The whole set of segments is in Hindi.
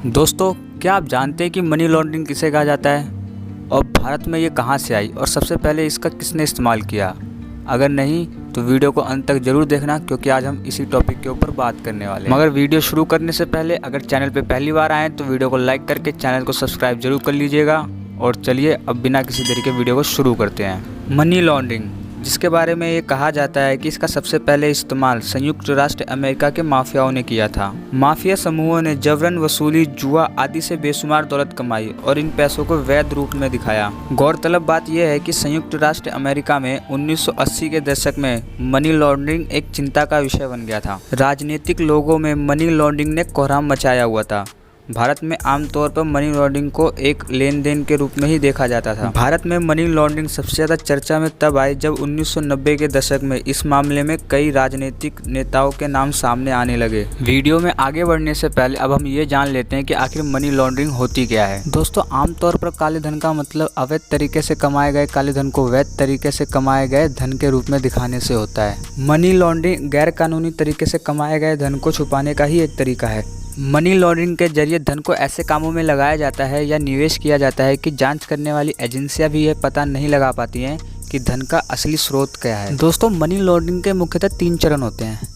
दोस्तों, क्या आप जानते हैं कि मनी लॉन्ड्रिंग किसे कहा जाता है और भारत में ये कहाँ से आई और सबसे पहले इसका किसने इस्तेमाल किया? अगर नहीं तो वीडियो को अंत तक जरूर देखना, क्योंकि आज हम इसी टॉपिक के ऊपर बात करने वाले हैं। मगर वीडियो शुरू करने से पहले अगर चैनल पे पहली बार आएँ तो वीडियो को लाइक करके चैनल को सब्सक्राइब जरूर कर लीजिएगा। और चलिए अब बिना किसी देरी के वीडियो को शुरू करते हैं। मनी लॉन्ड्रिंग, जिसके बारे में ये कहा जाता है कि इसका सबसे पहले इस्तेमाल संयुक्त राष्ट्र अमेरिका के माफियाओं ने किया था। माफिया समूहों ने जबरन वसूली, जुआ आदि से बेशुमार दौलत कमाई और इन पैसों को वैध रूप में दिखाया। गौरतलब बात यह है कि संयुक्त राष्ट्र अमेरिका में 1980 के दशक में मनी लॉन्ड्रिंग एक चिंता का विषय बन गया था। राजनीतिक लोगों में मनी लॉन्ड्रिंग ने कोहराम मचाया हुआ था। भारत में आमतौर पर मनी लॉन्ड्रिंग को एक लेन देन के रूप में ही देखा जाता था। भारत में मनी लॉन्ड्रिंग सबसे ज़्यादा चर्चा में तब आई जब 1990 के दशक में इस मामले में कई राजनीतिक नेताओं के नाम सामने आने लगे। वीडियो में आगे बढ़ने से पहले अब हम ये जान लेते हैं कि आखिर मनी लॉन्ड्रिंग होती क्या है। दोस्तों, आमतौर पर काले धन का मतलब अवैध तरीके से कमाए गए काले धन को वैध तरीके से कमाए गए धन के रूप में दिखाने से होता है। मनी लॉन्ड्रिंग गैर कानूनी तरीके से कमाए गए धन को छुपाने का ही एक तरीका है। मनी लॉन्ड्रिंग के जरिए धन को ऐसे कामों में लगाया जाता है या निवेश किया जाता है कि जांच करने वाली एजेंसियां भी यह पता नहीं लगा पाती हैं कि धन का असली स्रोत क्या है। दोस्तों, मनी लॉन्ड्रिंग के मुख्यतः 3 चरण होते हैं,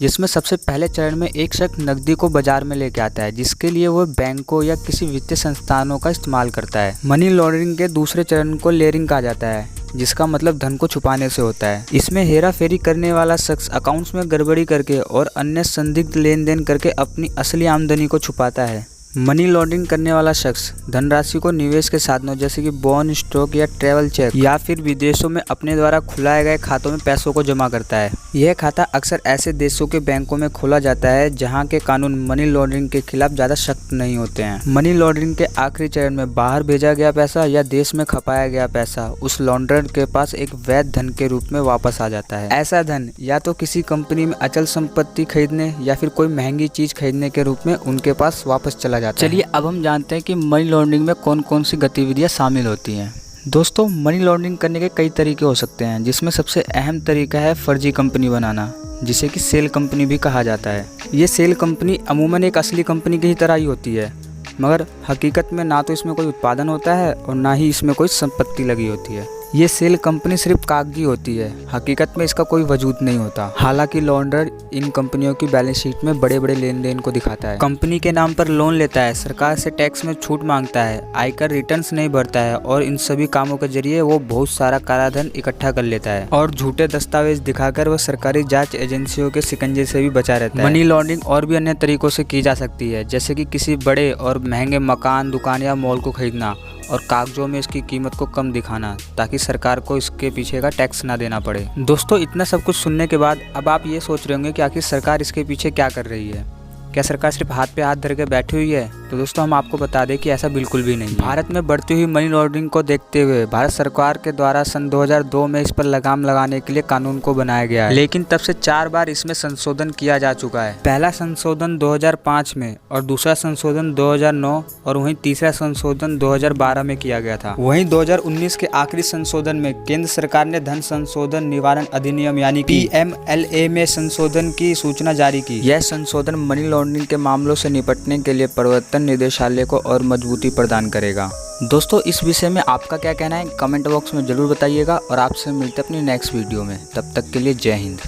जिसमें सबसे पहले चरण में एक शख्स नकदी को बाजार में लेके आता है, जिसके लिए वो बैंकों या किसी वित्तीय संस्थानों का इस्तेमाल करता है। मनी लॉन्ड्रिंग के दूसरे चरण को लेयरिंग कहा जाता है, जिसका मतलब धन को छुपाने से होता है। इसमें हेरा फेरी करने वाला शख्स अकाउंट्स में गड़बड़ी करके और अन्य संदिग्ध लेन देन करके अपनी असली आमदनी को छुपाता है। मनी लॉन्ड्रिंग करने वाला शख्स धनराशि को निवेश के साधनों जैसे कि बॉन्ड, स्टॉक या ट्रैवल चेक या फिर विदेशों में अपने द्वारा खुलाए गए खातों में पैसों को जमा करता है। यह खाता अक्सर ऐसे देशों के बैंकों में खोला जाता है जहां के कानून मनी लॉन्ड्रिंग के खिलाफ ज़्यादा सख्त नहीं होते हैं। मनी लॉन्ड्रिंग के आखिरी चरण में बाहर भेजा गया पैसा या देश में खपाया गया पैसा उस लॉन्ड्रर के पास एक वैध धन के रूप में वापस आ जाता है। ऐसा धन या तो किसी कंपनी में अचल संपत्ति खरीदने या फिर कोई महंगी चीज खरीदने के रूप में उनके पास वापस चला जाता है। चलिए अब हम जानते हैं कि मनी लॉन्ड्रिंग में कौन कौन सी गतिविधियां शामिल होती हैं। दोस्तों, मनी लॉन्ड्रिंग करने के कई तरीके हो सकते हैं, जिसमें सबसे अहम तरीका है फर्जी कंपनी बनाना, जिसे कि सेल कंपनी भी कहा जाता है। ये सेल कंपनी अमूमन एक असली कंपनी की ही तरह ही होती है, मगर हकीकत में ना तो इसमें कोई उत्पादन होता है और ना ही इसमें कोई संपत्ति लगी होती है। ये सेल कंपनी सिर्फ कागजी होती है, हकीकत में इसका कोई वजूद नहीं होता। हालांकि लॉन्ड्रर इन कंपनियों की बैलेंस शीट में बड़े बड़े लेन देन को दिखाता है, कंपनी के नाम पर लोन लेता है, सरकार से टैक्स में छूट मांगता है, आयकर रिटर्न्स नहीं भरता है और इन सभी कामों के जरिए वो बहुत सारा काला धन इकट्ठा कर लेता है और झूठे दस्तावेज दिखाकर वह सरकारी जांच एजेंसियों के शिकंजे से भी बचा रहता है। मनी लॉन्ड्रिंग और भी अन्य तरीकों से की जा सकती है, जैसे कि किसी बड़े और महंगे मकान, दुकान या मॉल को खरीदना और कागजों में इसकी कीमत को कम दिखाना, ताकि सरकार को इसके पीछे का टैक्स ना देना पड़े। दोस्तों, इतना सब कुछ सुनने के बाद अब आप ये सोच रहे होंगे कि आखिर सरकार इसके पीछे क्या कर रही है। क्या सरकार सिर्फ हाथ पे हाथ धर के बैठी हुई है? तो दोस्तों, हम आपको बता दें कि ऐसा बिल्कुल भी नहीं है। भारत में बढ़ती हुई मनी लॉन्ड्रिंग को देखते हुए भारत सरकार के द्वारा सन 2002 में इस पर लगाम लगाने के लिए कानून को बनाया गया है, लेकिन तब से 4 बार इसमें संशोधन किया जा चुका है। पहला संशोधन 2005 में और दूसरा संशोधन 2009 और वहीं तीसरा संशोधन 2012 में किया गया था। वहीं 2019 के आखिरी संशोधन में केंद्र सरकार ने धन संशोधन निवारण अधिनियम यानी PMLA में संशोधन की सूचना जारी की। यह संशोधन मनी लॉन्ड्रिंग के मामलों से निपटने के लिए प्रवर्तन निदेशालय को और मजबूती प्रदान करेगा। दोस्तों, इस विषय में आपका क्या कहना है कमेंट बॉक्स में जरूर बताइएगा और आपसे मिलते हैं अपनी नेक्स्ट वीडियो में। तब तक के लिए जय हिंद।